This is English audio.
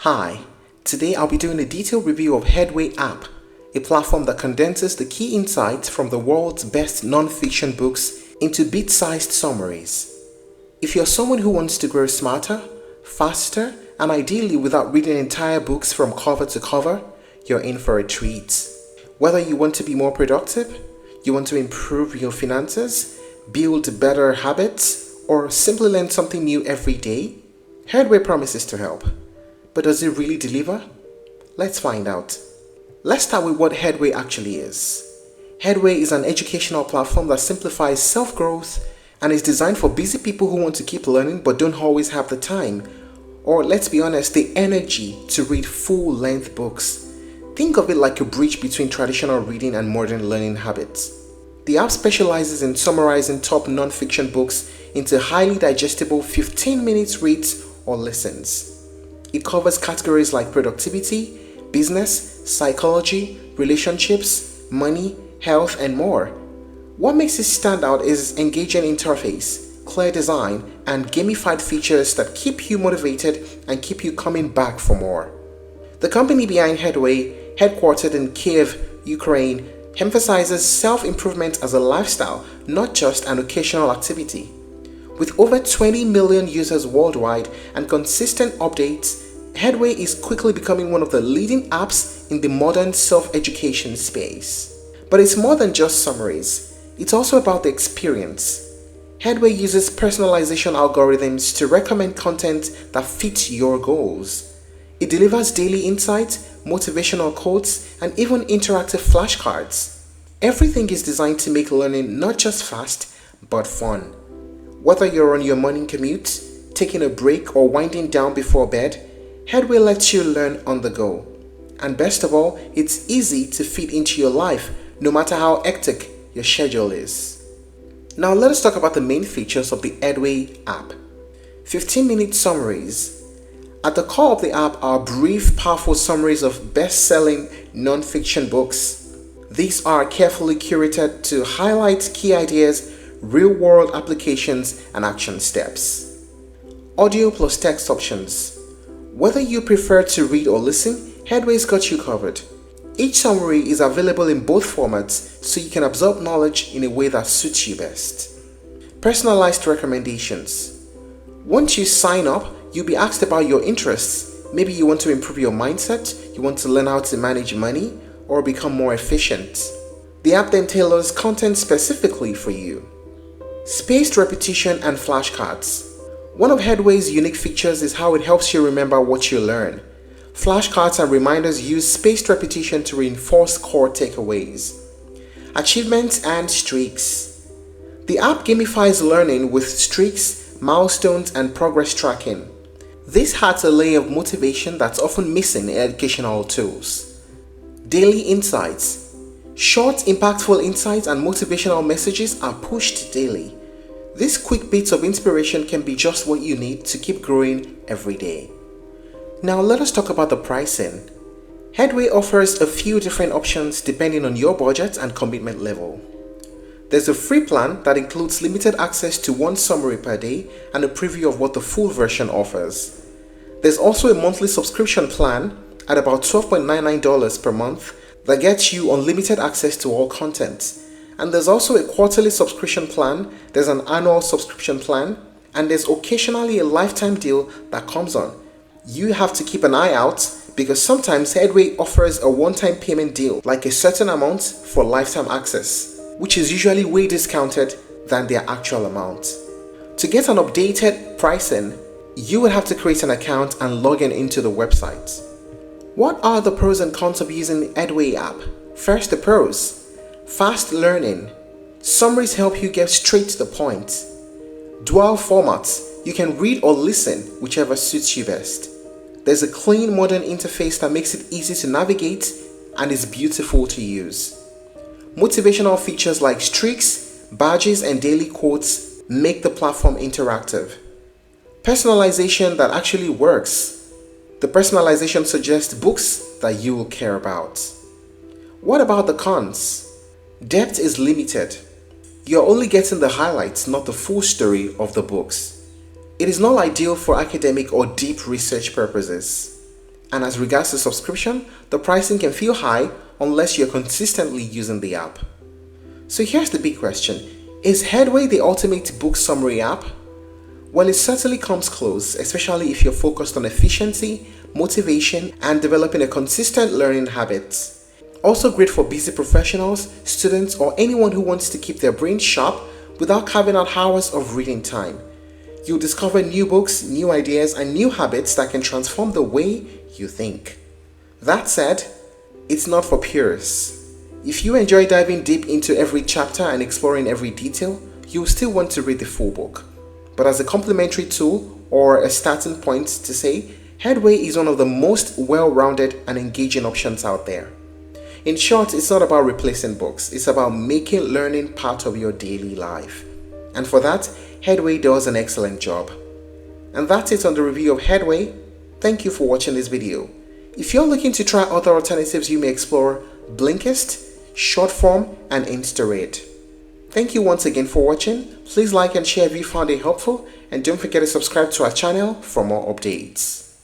Hi, today I'll be doing a detailed review of Headway app, a platform that condenses the key insights from the world's best non-fiction books into bite-sized summaries. If you're someone who wants to grow smarter, faster, and ideally without reading entire books from cover to cover, you're in for a treat. Whether you want to be more productive, you want to improve your finances, build better habits, or simply learn something new every day, Headway promises to help. But does it really deliver? Let's find out. Let's start with what Headway actually is. Headway is an educational platform that simplifies self-growth and is designed for busy people who want to keep learning but don't always have the time, or let's be honest, the energy to read full-length books. Think of it like a bridge between traditional reading and modern learning habits. The app specializes in summarizing top non-fiction books into highly digestible 15-minute reads or listens. It covers categories like productivity, business, psychology, relationships, money, health, and more. What makes it stand out is engaging interface, clear design, and gamified features that keep you motivated and keep you coming back for more. The company behind Headway, headquartered in Kiev, Ukraine, emphasizes self-improvement as a lifestyle, not just an occasional activity. With over 20 million users worldwide and consistent updates, Headway is quickly becoming one of the leading apps in the modern self-education space. But it's more than just summaries. It's also about the experience. Headway uses personalization algorithms to recommend content that fits your goals. It delivers daily insights, motivational quotes, and even interactive flashcards. Everything is designed to make learning not just fast, but fun. Whether you're on your morning commute, taking a break, or winding down before bed, Headway lets you learn on the go. And best of all, it's easy to fit into your life, no matter how hectic your schedule is. Now let us talk about the main features of the Headway app. 15-minute summaries. At the core of the app are brief, powerful summaries of best-selling non-fiction books. These are carefully curated to highlight key ideas, real-world applications, and action steps. Audio plus text options. Whether you prefer to read or listen, Headway's got you covered. Each summary is available in both formats so you can absorb knowledge in a way that suits you best. Personalized recommendations. Once you sign up, you'll be asked about your interests. Maybe you want to improve your mindset, you want to learn how to manage money, or become more efficient. The app then tailors content specifically for you. Spaced repetition and flashcards. One of Headway's unique features is how it helps you remember what you learn. Flashcards and reminders use spaced repetition to reinforce core takeaways. Achievements and streaks. The app gamifies learning with streaks, milestones, and progress tracking. This adds a layer of motivation that's often missing in educational tools. Daily insights. Short, impactful insights and motivational messages are pushed daily. These quick bits of inspiration can be just what you need to keep growing every day. Now let us talk about the pricing. Headway offers a few different options depending on your budget and commitment level. There's a free plan that includes limited access to one summary per day and a preview of what the full version offers. There's also a monthly subscription plan at about $12.99 per month that gets you unlimited access to all content. And there's also a quarterly subscription plan, there's an annual subscription plan, and there's occasionally a lifetime deal that comes on. You have to keep an eye out because sometimes Headway offers a one-time payment deal, like a certain amount for lifetime access, which is usually way discounted than their actual amount. To get an updated pricing, you would have to create an account and log into the website. What are the pros and cons of using the Headway app? First, the pros. Fast learning. Summaries help you get straight to the point. Dual formats. You can read or listen, whichever suits you best. There's a clean modern interface that makes it easy to navigate and is beautiful to use. Motivational features like streaks, badges, and daily quotes make the platform interactive. Personalization that actually works. The personalization suggests books that you will care about. What about the cons? Depth is limited. You're only getting the highlights, not the full story of the books. It is not ideal for academic or deep research purposes. And as regards to subscription, the pricing can feel high unless you're consistently using the app. So here's the big question. Is Headway the ultimate book summary app? Well, it certainly comes close, especially if you're focused on efficiency, motivation, and developing a consistent learning habit. Also great for busy professionals, students, or anyone who wants to keep their brain sharp without carving out hours of reading time. You'll discover new books, new ideas, and new habits that can transform the way you think. That said, it's not for purists. If you enjoy diving deep into every chapter and exploring every detail, you'll still want to read the full book. But as a complementary tool or a starting point to say, Headway is one of the most well-rounded and engaging options out there. In short, it's not about replacing books, it's about making learning part of your daily life. And for that, Headway does an excellent job. And that's it on the review of Headway. Thank you for watching this video. If you're looking to try other alternatives, you may explore Blinkist, Shortform, and InstaRead. Thank you once again for watching. Please like and share if you found it helpful, and don't forget to subscribe to our channel for more updates.